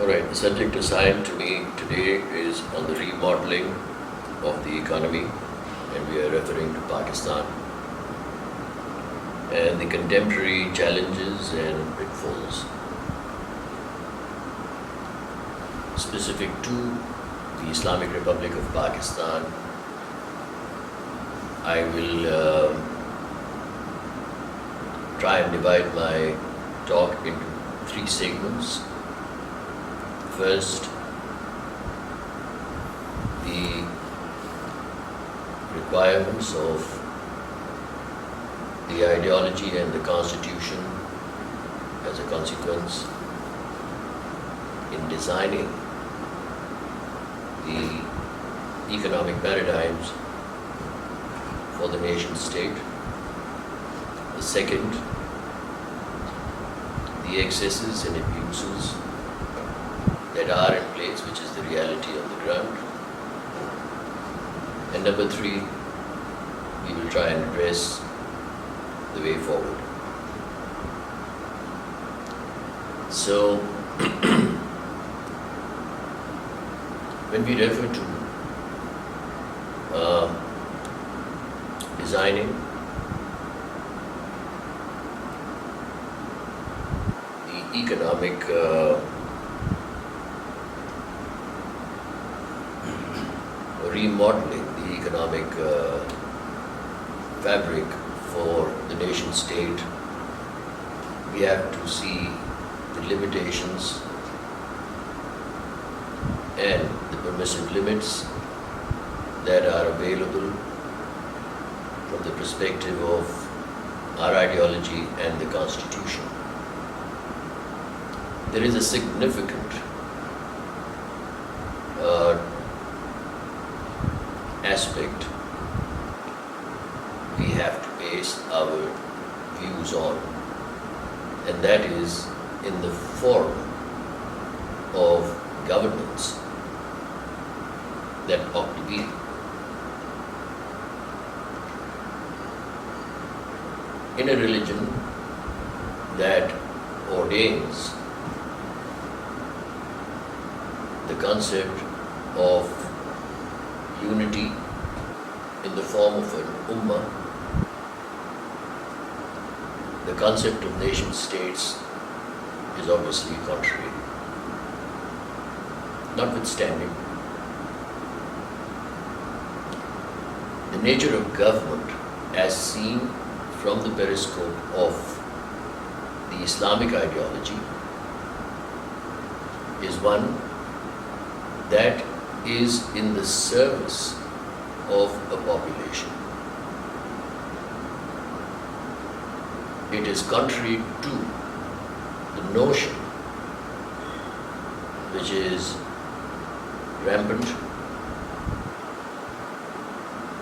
All right, the subject assigned to me today is on the remodeling of the economy, and we are referring to Pakistan and the contemporary challenges and pitfalls specific to the Islamic Republic of Pakistan. I will try and divide my talk into three segments. First, the requirements of the ideology and the constitution as a consequence in designing the economic paradigms for the nation state. The second, the excesses and abuses that are in place, which is the reality on the ground. And number three, we will try and address the way forward. So, when we refer to designing the economic remodeling the economic fabric for the nation state, we have to see the limitations and the permissive limits that are available from the perspective of our ideology and the constitution. There is a significant aspect we have to base our views on, and that is in the form of governance that ought to be. In a religion that ordains the concept of unity in the form of an ummah, the concept of nation states is obviously contrary. Notwithstanding, the nature of government as seen from the periscope of the Islamic ideology is one that is in the service of a population. It is contrary to the notion which is rampant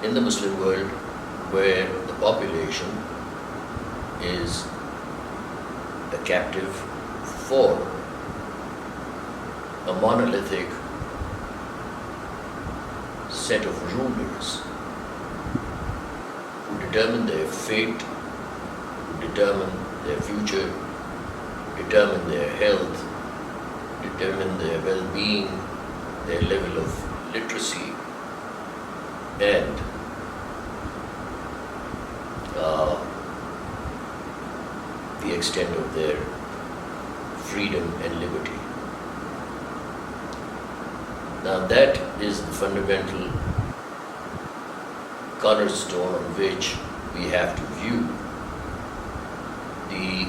in the Muslim world, where the population is a captive for a monolithic set of rulers who determine their fate, who determine their future, determine their health, determine their well-being, their level of literacy, and the extent of their freedom and liberty. Now that is the fundamental cornerstone on which we have to view the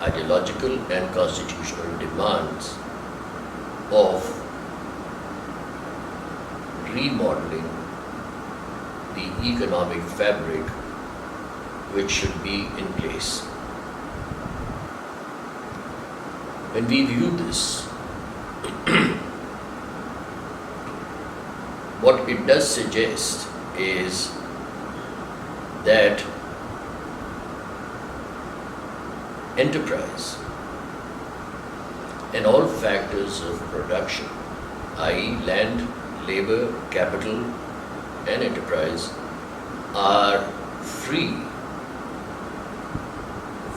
ideological and constitutional demands of remodeling the economic fabric which should be in place. When we view this, what it does suggest is that enterprise and all factors of production, i.e. land, labor, capital, and enterprise, are free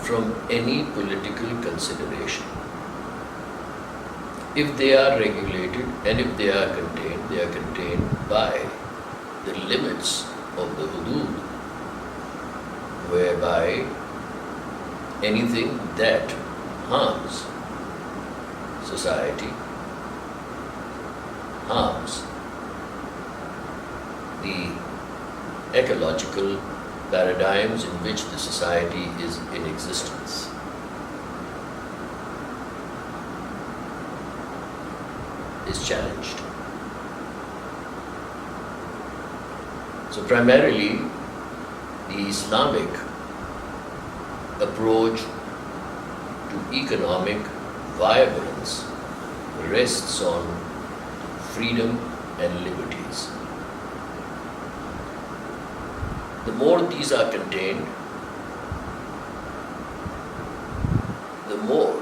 from any political consideration. if they are regulated and if they are contained by the limits of the hudud, whereby anything that harms society, harms the ecological paradigms in which the society is in existence, is challenged. So primarily, the Islamic approach to economic vibrance rests on freedom and liberties. The more these are contained, the more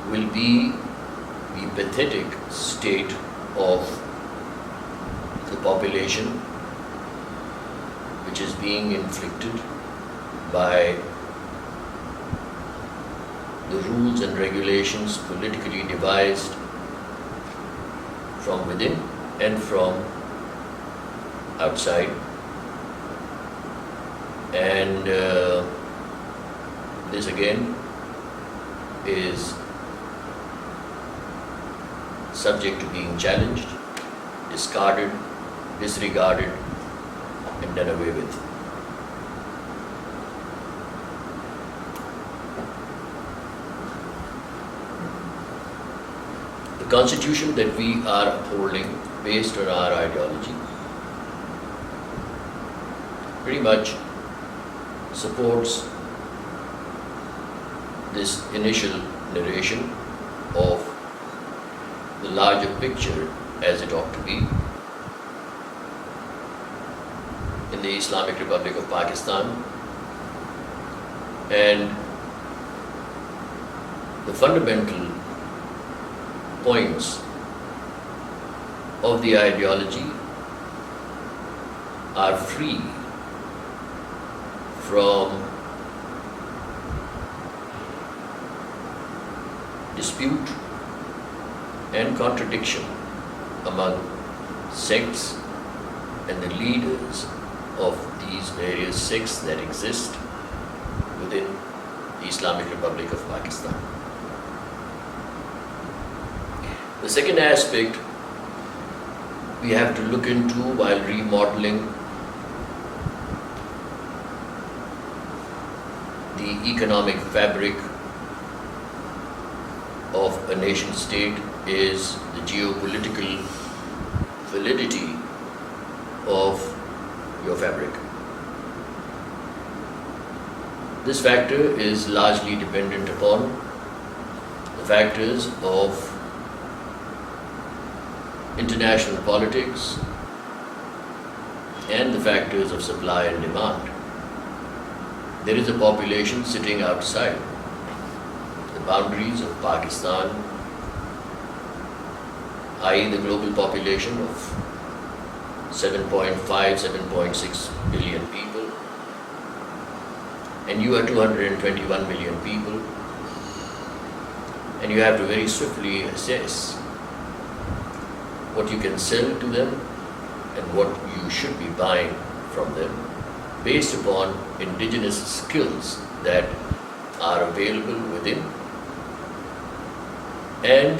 will be the pathetic state of the population, which is being inflicted by the rules and regulations politically devised from within and from outside. And this again is subject to being challenged, discarded, disregarded, and done away with. The constitution that we are upholding based on our ideology pretty much supports this initial narration of the larger picture as it ought to be in the Islamic Republic of Pakistan, and the fundamental points of the ideology are free from dispute and contradiction among sects and the leaders of these various sects that exist within the Islamic Republic of Pakistan. The second aspect we have to look into while remodeling the economic fabric of a nation state is the geopolitical validity of your fabric. This factor is largely dependent upon the factors of international politics and the factors of supply and demand. There is a population sitting outside the boundaries of Pakistan, i.e. the global population of 7.5, 7.6 billion people, and you are 221 million people, and you have to very swiftly assess what you can sell to them and what you should be buying from them based upon indigenous skills that are available within and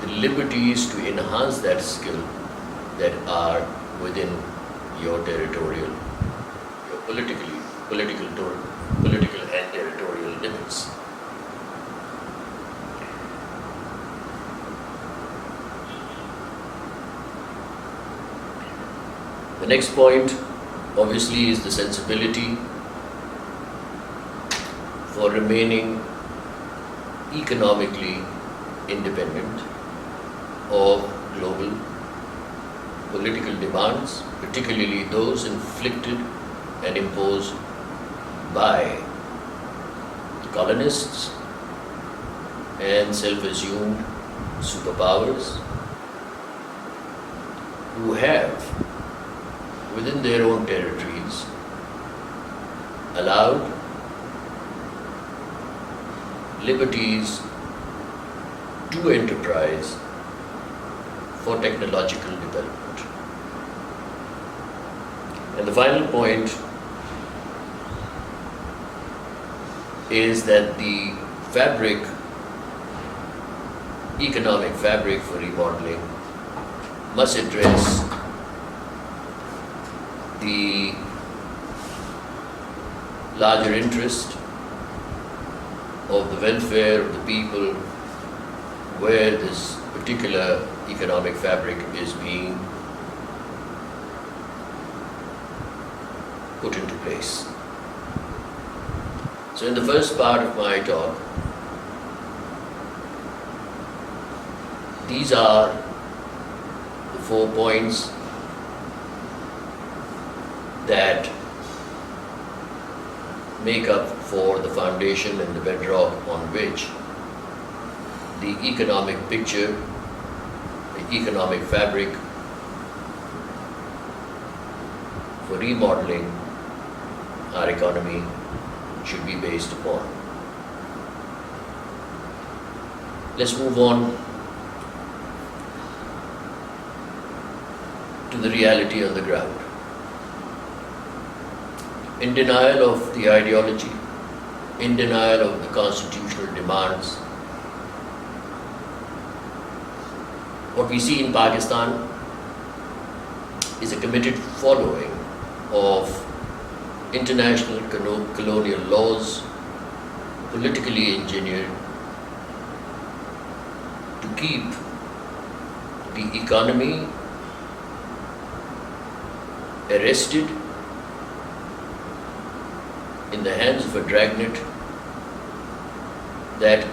the liberties to enhance that skill that are within your territorial, your political and territorial limits. The next point obviously is the sensibility for remaining economically independent of global political demands, particularly those inflicted and imposed by colonists and self-assumed superpowers who have within their own territories allowed liberties to enterprise for technological development. And the final point is that the economic fabric for remodeling must address the larger interest of the welfare of the people where this particular economic fabric is being put into place. So in the first part of my talk, these are the 4 points that make up for the foundation and the bedrock on which the economic picture, the economic fabric for remodeling our economy should be based upon. Let's move on to the reality on the ground. In denial of the ideology, in denial of the constitutional demands, what we see in Pakistan is a committed following of international colonial laws, politically engineered to keep the economy arrested in the hands of a dragnet that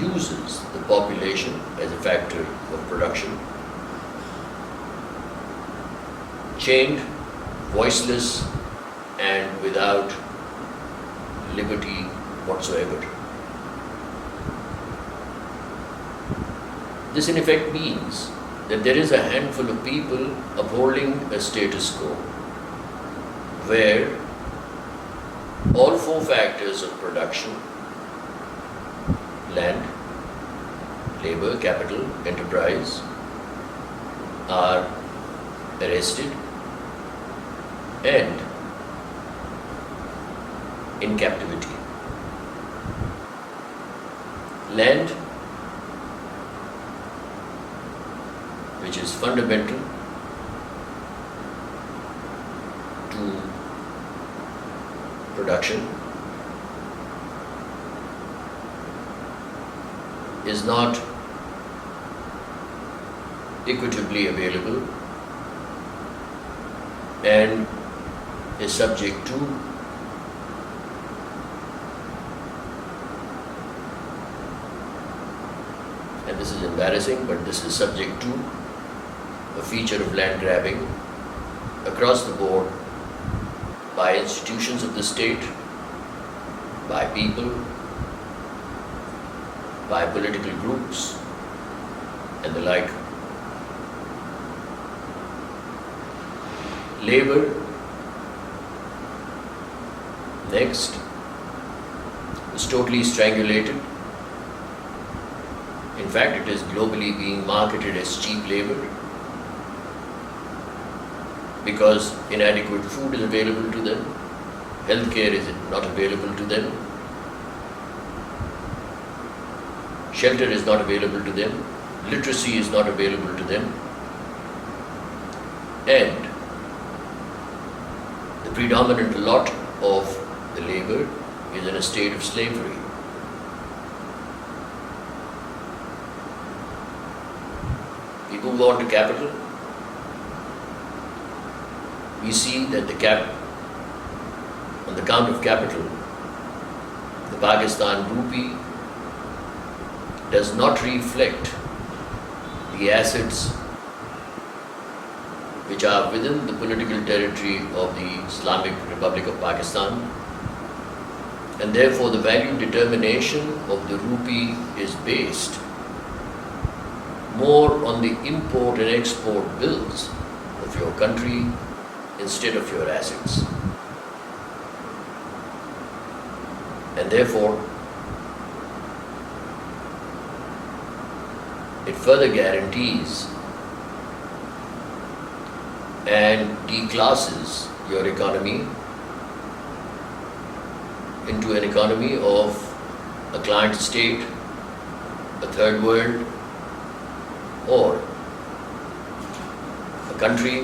uses the population as a factor of production, chained, voiceless, and without liberty whatsoever. This in effect means that there is a handful of people upholding a status quo where all 4 factors of production, land, labor, capital, enterprise, are arrested and in captivity. Land, which is fundamental to production, is not equitably available and is subject to and this is embarrassing, but this is subject to a feature of land grabbing across the board by institutions of the state, by people, by political groups, and the like. Labor, next, is totally strangulated. In fact, it is globally being marketed as cheap labor because inadequate food is available to them, healthcare is not available to them, shelter is not available to them, literacy is not available to them, and the predominant lot of the labor is in a state of slavery. We move on to capital. We see that on the count of capital, the Pakistan rupee does not reflect the assets which are within the political territory of the Islamic Republic of Pakistan, and therefore the value determination of the rupee is based more on the import and export bills of your country instead of your assets. And therefore, it further guarantees and declasses your economy into an economy of a client state, a third world, or a country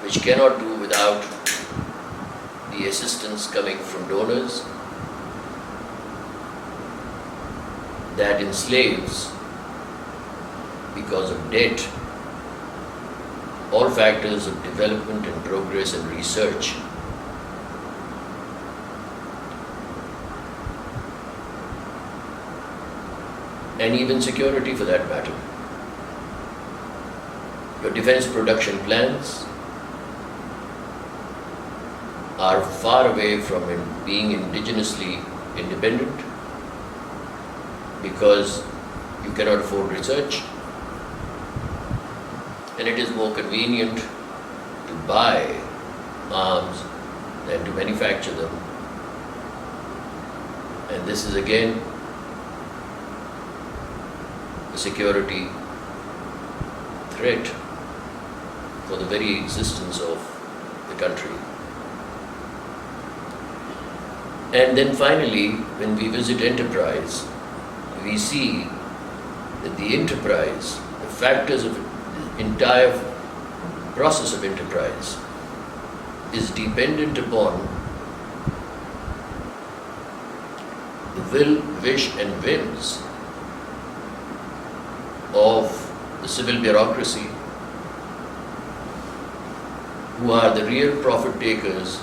which cannot do without the assistance coming from donors, that enslaves, because of debt, all factors of development and progress and research. And even security for that matter. Your defense production plans are far away from being indigenously independent because you cannot afford research, and it is more convenient to buy arms than to manufacture them. And this is again a security threat for the very existence of the country. And then finally, when we visit enterprise, we see that the enterprise, the factors of the entire process of enterprise is dependent upon the will, wish and whims of the civil bureaucracy, who are the real profit takers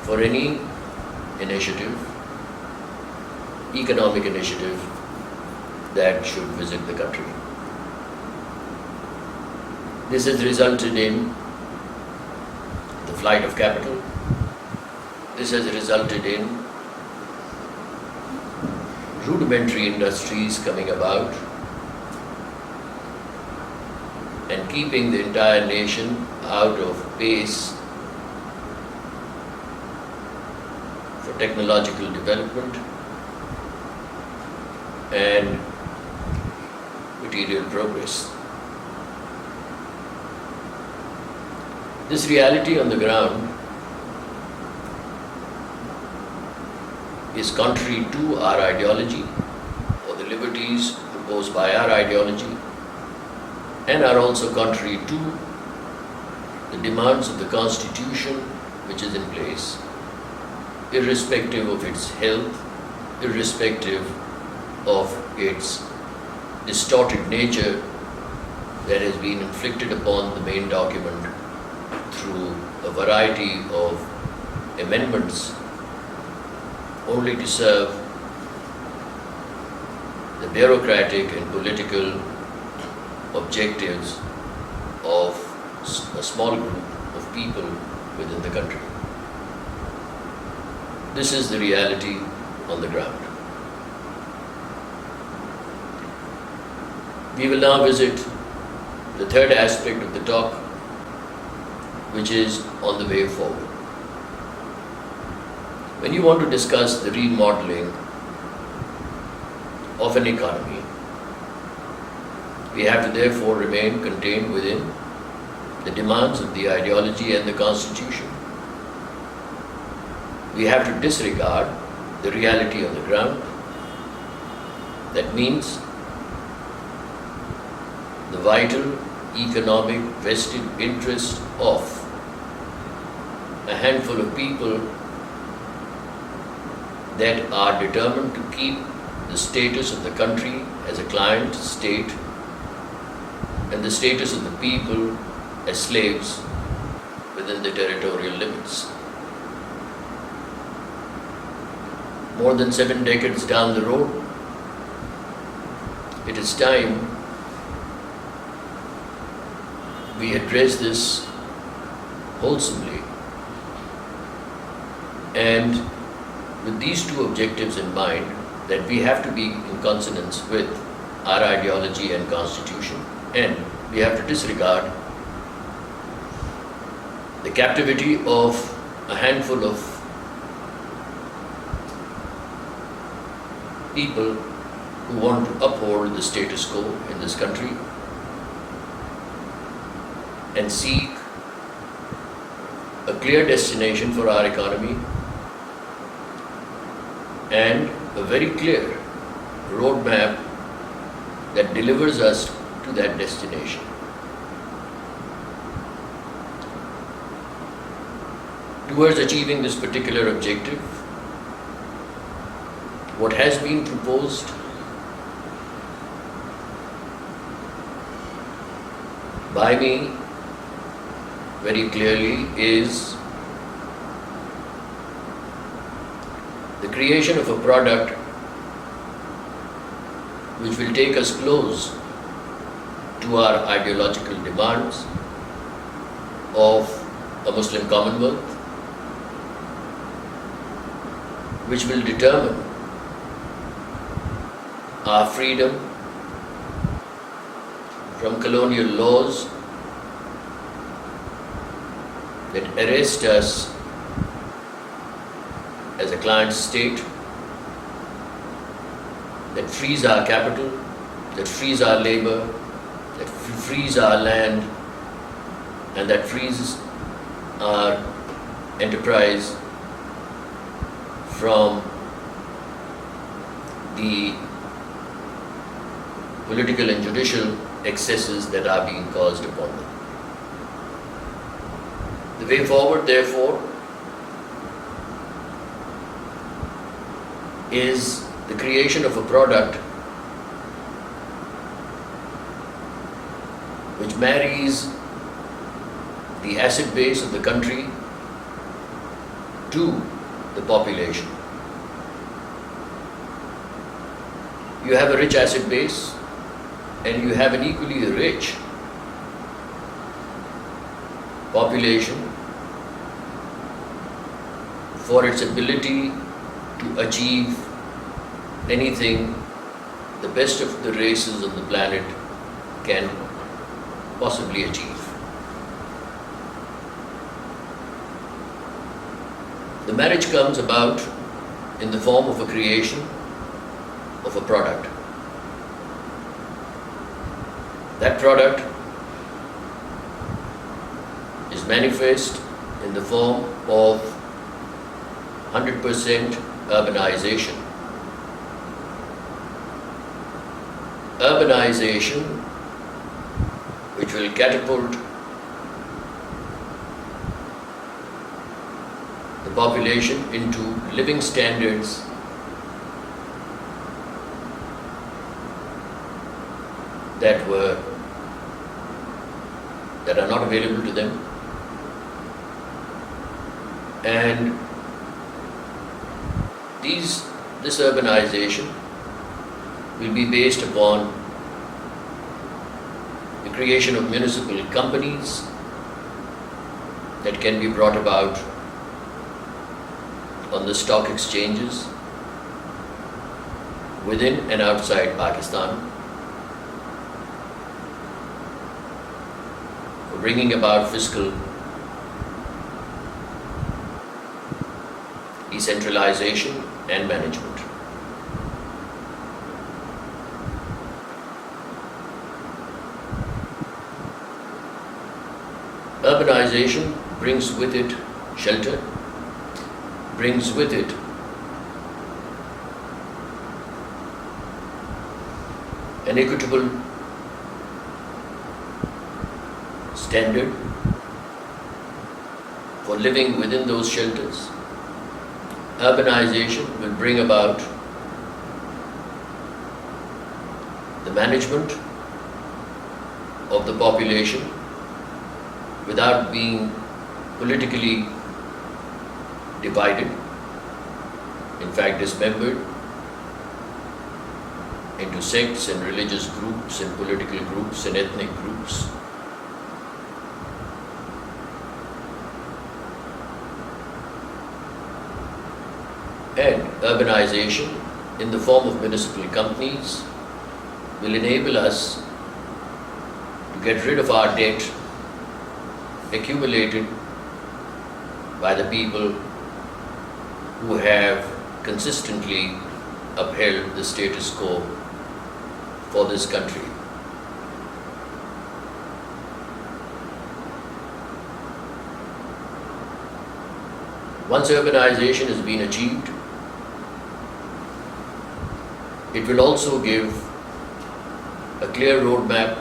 for any initiative, economic initiative that should visit the country. This has resulted in the flight of capital. This has resulted in rudimentary industries coming about and keeping the entire nation out of pace for technological development and material progress. This reality on the ground is contrary to our ideology or the liberties proposed by our ideology, and are also contrary to the demands of the Constitution which is in place, irrespective of its health, irrespective of its distorted nature that has been inflicted upon the main document through a variety of amendments only to serve the bureaucratic and political objectives of a small group of people within the country. This is the reality on the ground. We will now visit the third aspect of the talk, which is on the way forward. When you want to discuss the remodeling of an economy, we have to therefore remain contained within the demands of the ideology and the Constitution. We have to disregard the reality on the ground. That means the vital economic vested interest of a handful of people that are determined to keep the status of the country as a client state and the status of the people as slaves within the territorial limits. More than 7 decades down the road, it is time we address this wholesomely, and with these two objectives in mind, that we have to be in consonance with our ideology and Constitution, and we have to disregard the captivity of a handful of people who want to uphold the status quo in this country and seek a clear destination for our economy and a very clear roadmap that delivers us to that destination. Towards achieving this particular objective, what has been proposed by me very clearly is the creation of a product which will take us close to our ideological demands of a Muslim Commonwealth, which will determine our freedom from colonial laws that arrest us as a client state, that frees our capital, that frees our labor, that frees our land, and that frees our enterprise from the political and judicial excesses that are being caused upon them. The way forward, therefore, is the creation of a product which marries the asset base of the country to the population. You have a rich asset base and you have an equally rich population for its ability to achieve anything the best of the races on the planet can possibly achieve. The marriage comes about in the form of a creation of a product. That product is manifest in the form of 100% urbanization. Urbanization which will catapult the population into living standards that are not available to them, and this urbanization will be based upon the creation of municipal companies that can be brought about on the stock exchanges within and outside Pakistan, for bringing about fiscal decentralization and management. Urbanization brings with it shelter, brings with it an equitable standard for living within those shelters. Urbanization will bring about the management of the population without being politically divided, in fact dismembered into sects and religious groups and political groups and ethnic groups. And urbanization in the form of municipal companies will enable us to get rid of our debt accumulated by the people who have consistently upheld the status quo for this country. Once urbanization has been achieved, it will also give a clear roadmap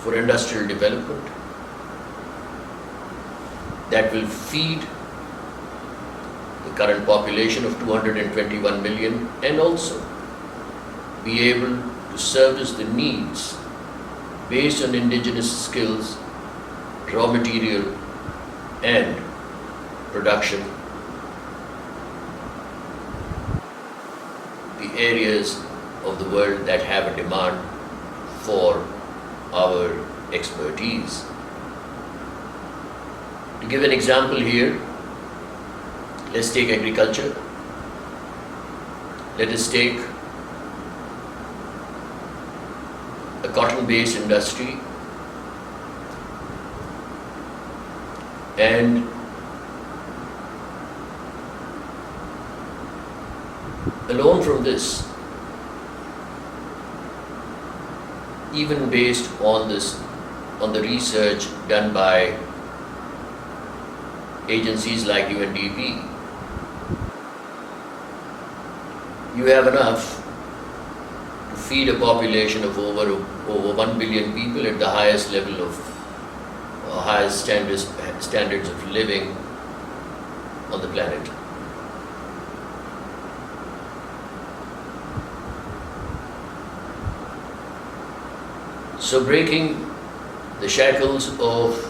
for industrial development that will feed the current population of 221 million and also be able to service the needs based on indigenous skills, raw material and production, the areas of the world that have a demand for our expertise. To give an example here, let's take agriculture. Let us take a cotton-based industry and alone from this, even based on the research done by agencies like UNDP, you have enough to feed a population of over 1 billion people at the highest level of highest standards of living on the planet. So breaking the shackles of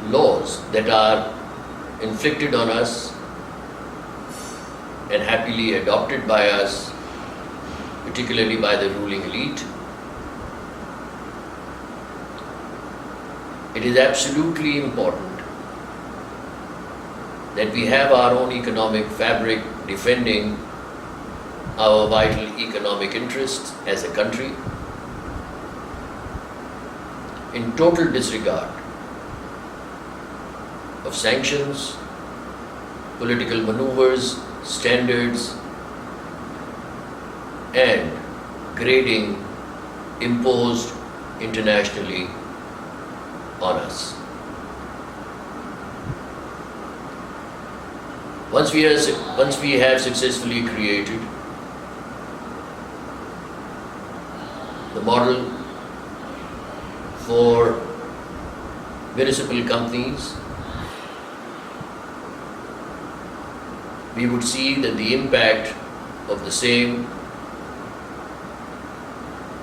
laws that are inflicted on us and happily adopted by us, particularly by the ruling elite, it is absolutely important that we have our own economic fabric defending our vital economic interests as a country, in total disregard of sanctions, political maneuvers, standards, and grading imposed internationally on us. Once we have successfully created the model for municipal companies, we would see that the impact of the same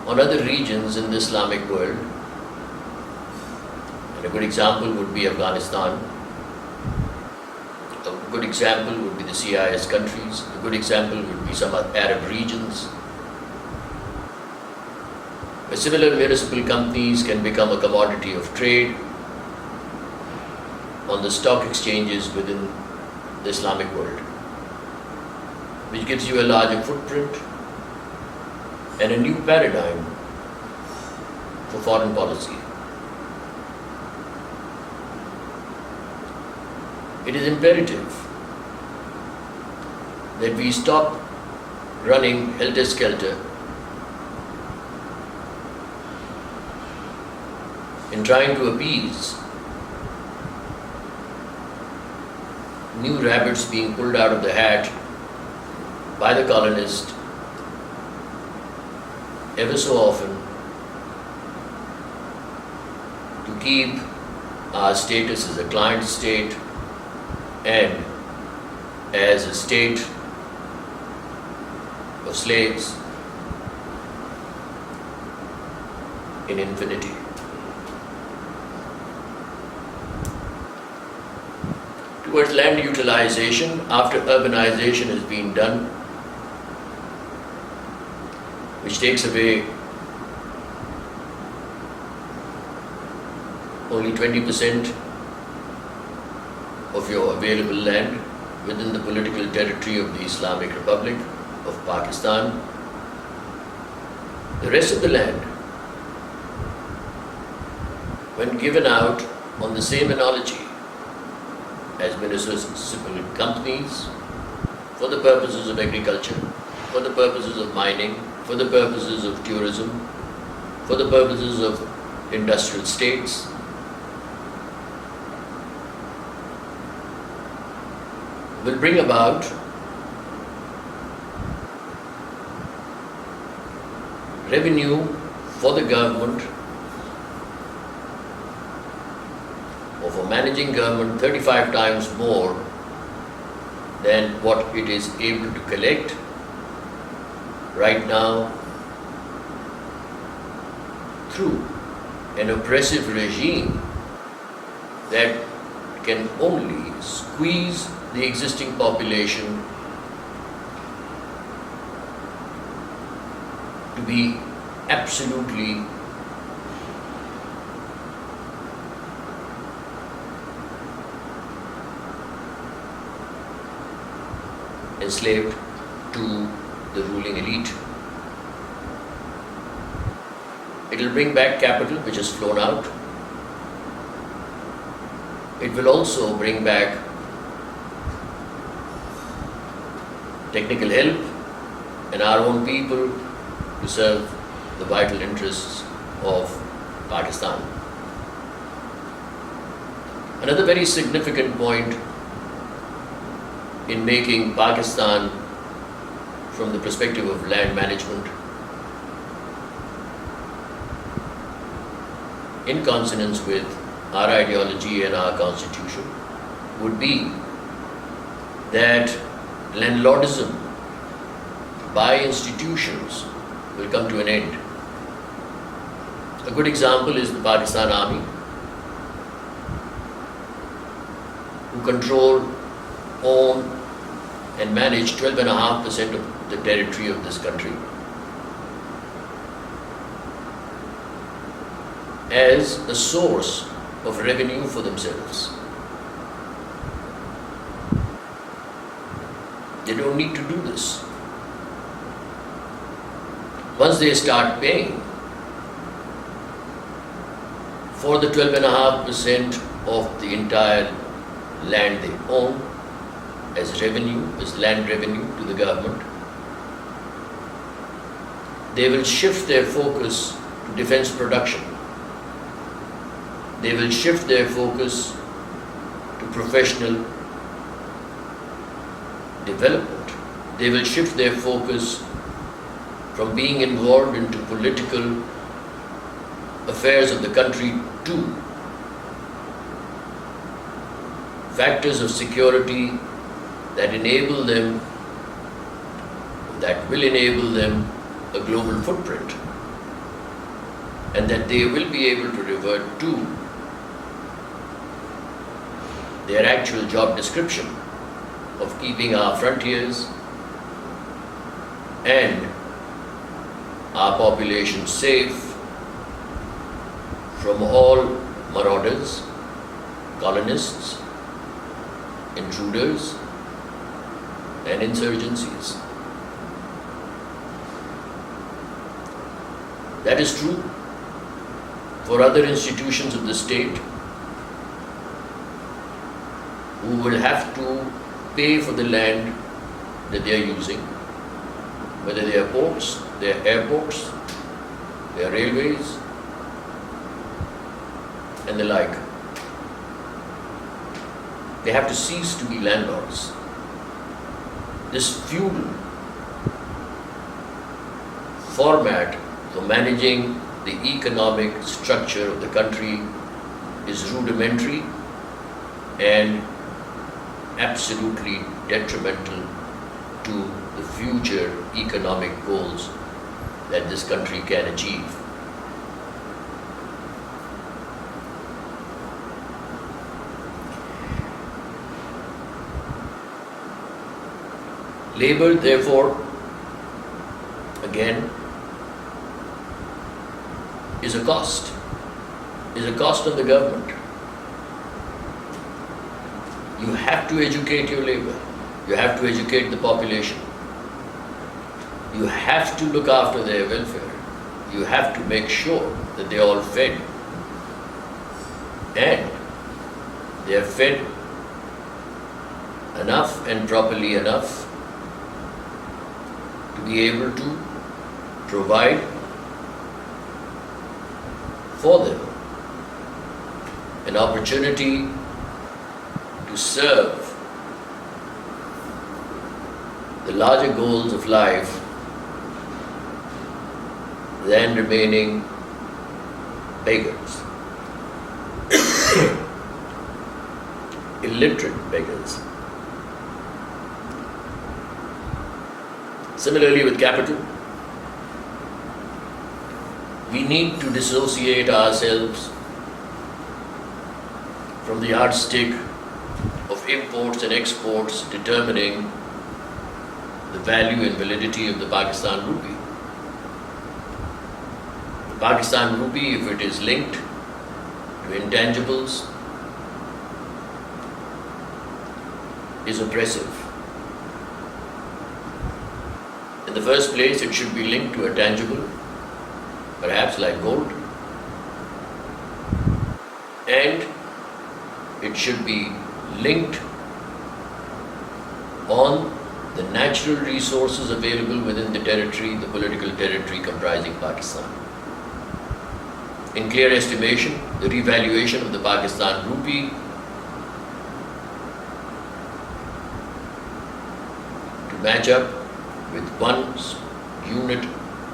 on other regions in the Islamic world, and a good example would be Afghanistan, a good example would be the CIS countries, a good example would be some Arab regions, where similar municipal companies can become a commodity of trade on the stock exchanges within the Islamic world, which gives you a larger footprint and a new paradigm for foreign policy. It is imperative that we stop running helter-skelter in trying to appease new rabbits being pulled out of the hat by the colonist ever so often to keep our status as a client state and as a state of slaves in infinity. Towards land utilization, after urbanization has been done, which takes away only 20% of your available land within the political territory of the Islamic Republic of Pakistan. The rest of the land, when given out on the same analogy as municipal companies for the purposes of agriculture, for the purposes of mining, for the purposes of tourism, for the purposes of industrial states. Will bring about revenue for the government or for managing government 35 times more than what it is able to collect right now through an oppressive regime that can only squeeze the existing population to be absolutely enslaved to the ruling elite. It will bring back capital which has flown out. It will also bring back technical help and our own people to serve the vital interests of Pakistan. Another very significant point in making Pakistan from the perspective of land management in consonance with our ideology and our constitution would be that landlordism by institutions will come to an end. A good example is the Pakistan Army, who control, own and manage 12.5% of the territory of this country, as a source of revenue for themselves. They don't need to do this. Once they start paying for the 12.5% of the entire land they own as revenue, as land revenue to the government, they will shift their focus to defense production. They will shift their focus to professional development. They will shift their focus from being involved into political affairs of the country to factors of security that enable them, that will enable them a global footprint, and that they will be able to revert to their actual job description of keeping our frontiers and our population safe from all marauders, colonists, intruders, and insurgencies. That is true for other institutions of the state who will have to pay for the land that they are using, whether they are ports, they are airports, they are railways, and the like. They have to cease to be landlords. This feudal format for managing the economic structure of the country is rudimentary and absolutely detrimental to the future economic goals that this country can achieve. Labor, therefore, again, is a cost on the government. You have to educate your labor. You have to educate the population. You have to look after their welfare. You have to make sure that they are all fed. And they are fed enough and properly enough to to be able to provide for them an opportunity to serve the larger goals of life than remaining beggars, illiterate beggars. Similarly with capital, we need to dissociate ourselves from the yardstick of imports and exports determining the value and validity of the Pakistan rupee. The Pakistan rupee, if it is linked to intangibles, is oppressive. In the first place, it should be linked to a tangible, perhaps like gold, and it should be linked on the natural resources available within the territory, the political territory comprising Pakistan. In clear estimation, the revaluation of the Pakistan rupee to match up with 1 unit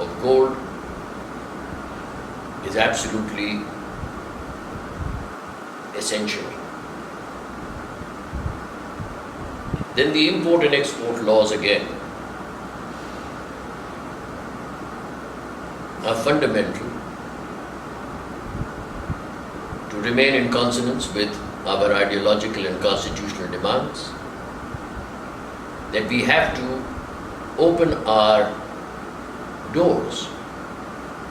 of gold is absolutely essential. Then the import and export laws again are fundamental to remain in consonance with our ideological and constitutional demands, that we have to open our doors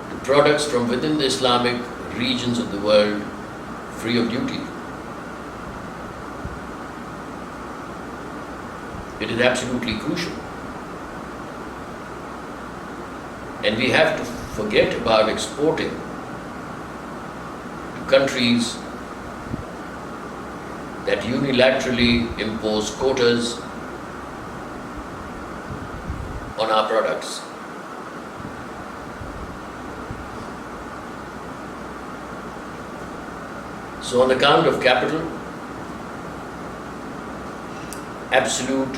to products from within the Islamic regions of the world free of duty. It is absolutely crucial. And we have to forget about exporting to countries that unilaterally impose quotas on our products. So on account of capital, absolute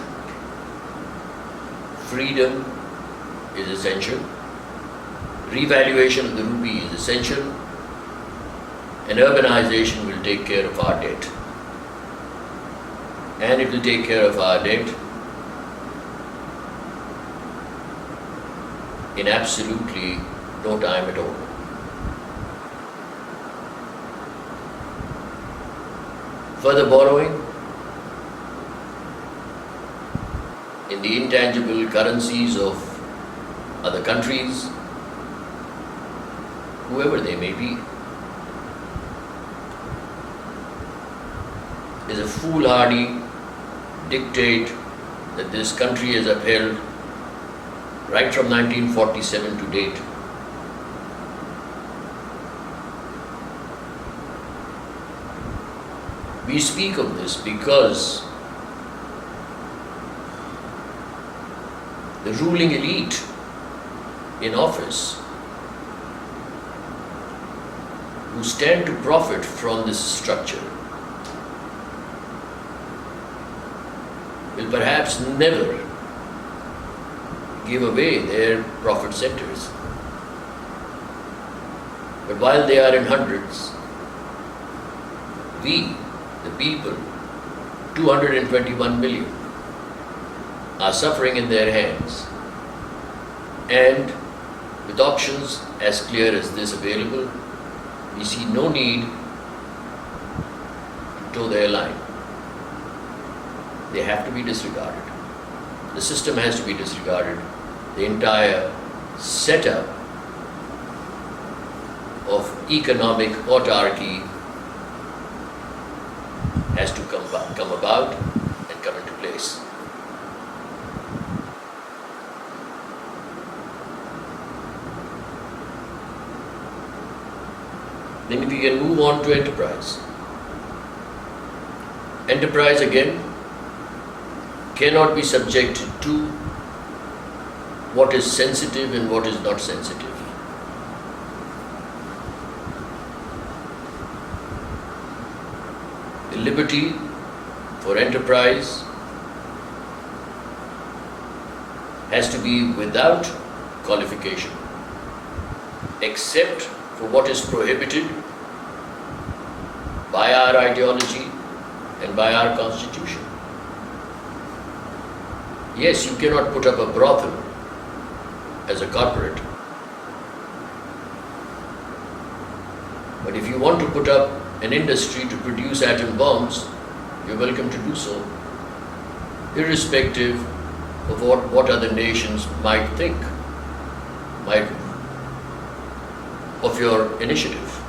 freedom is essential, revaluation of the rupee is essential, and urbanization will take care of our debt. And it will take care of our debt in absolutely no time at all. Further borrowing in the intangible currencies of other countries, whoever they may be, is a foolhardy dictate that this country has upheld right from 1947 to date. We speak of this because the ruling elite in office who stand to profit from this structure will perhaps never give away their profit centers. But while they are in hundreds, we, the people, 221 million, are suffering in their hands. And with options as clear as this available, we see no need to toe their line. They have to be disregarded. The system has to be disregarded. The entire setup of economic autarky has to come about and come into place. Then we can move on to enterprise. Enterprise again cannot be subjected to what is sensitive and what is not sensitive. The liberty for enterprise has to be without qualification, except for what is prohibited by our ideology and by our constitution. Yes, you cannot put up a brothel as a corporate, but if you want to put up an industry to produce atom bombs, you're welcome to do so, irrespective of what other nations might think of your initiative.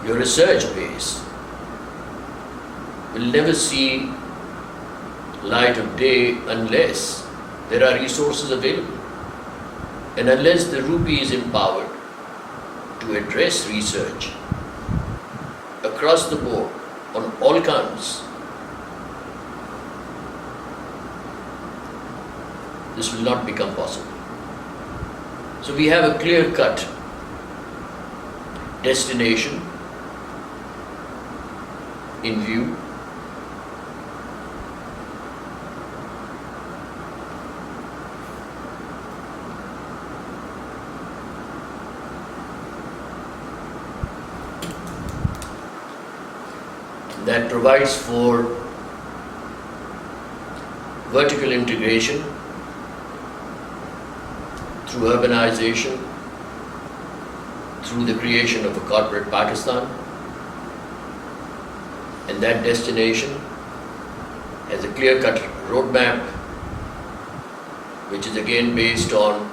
Your research base will never see light of day unless there are resources available, and unless the rupee is empowered to address research across the board on all counts. This will not become possible. So we have a clear-cut destination in view. That provides for vertical integration through urbanization, through the creation of a corporate Pakistan, and that destination has a clear-cut roadmap, which is again based on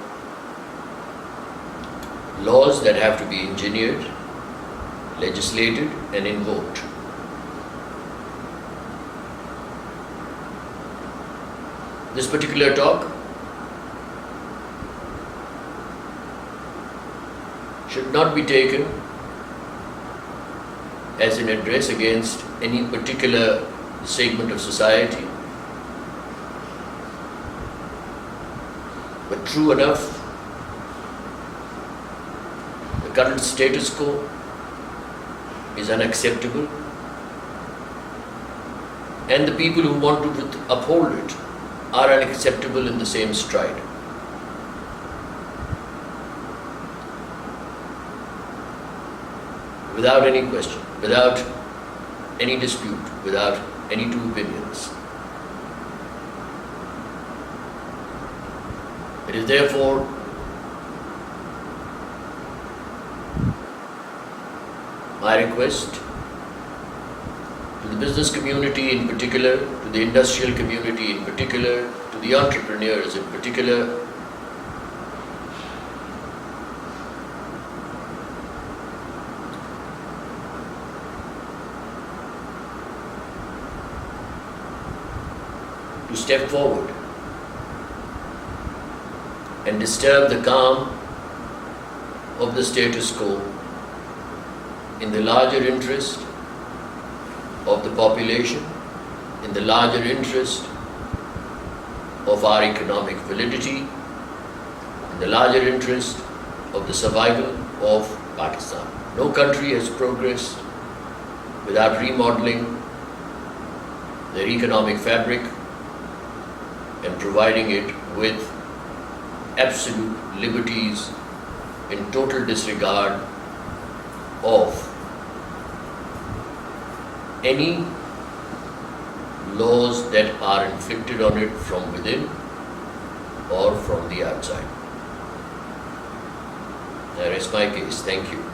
laws that have to be engineered, legislated, and invoked. This particular talk should not be taken as an address against any particular segment of society, but true enough, the current status quo is unacceptable, and the people who want to uphold it are unacceptable in the same stride. Without any question, without any dispute, without any two opinions. It is therefore my request to the business community in particular, to the industrial community in particular, to the entrepreneurs in particular, to step forward and disturb the calm of the status quo in the larger interest of the population, in the larger interest of our economic validity, in the larger interest of the survival of Pakistan. No country has progressed without remodeling their economic fabric and providing it with absolute liberties in total disregard of any laws that are inflicted on it from within or from the outside. I rest my case. Thank you.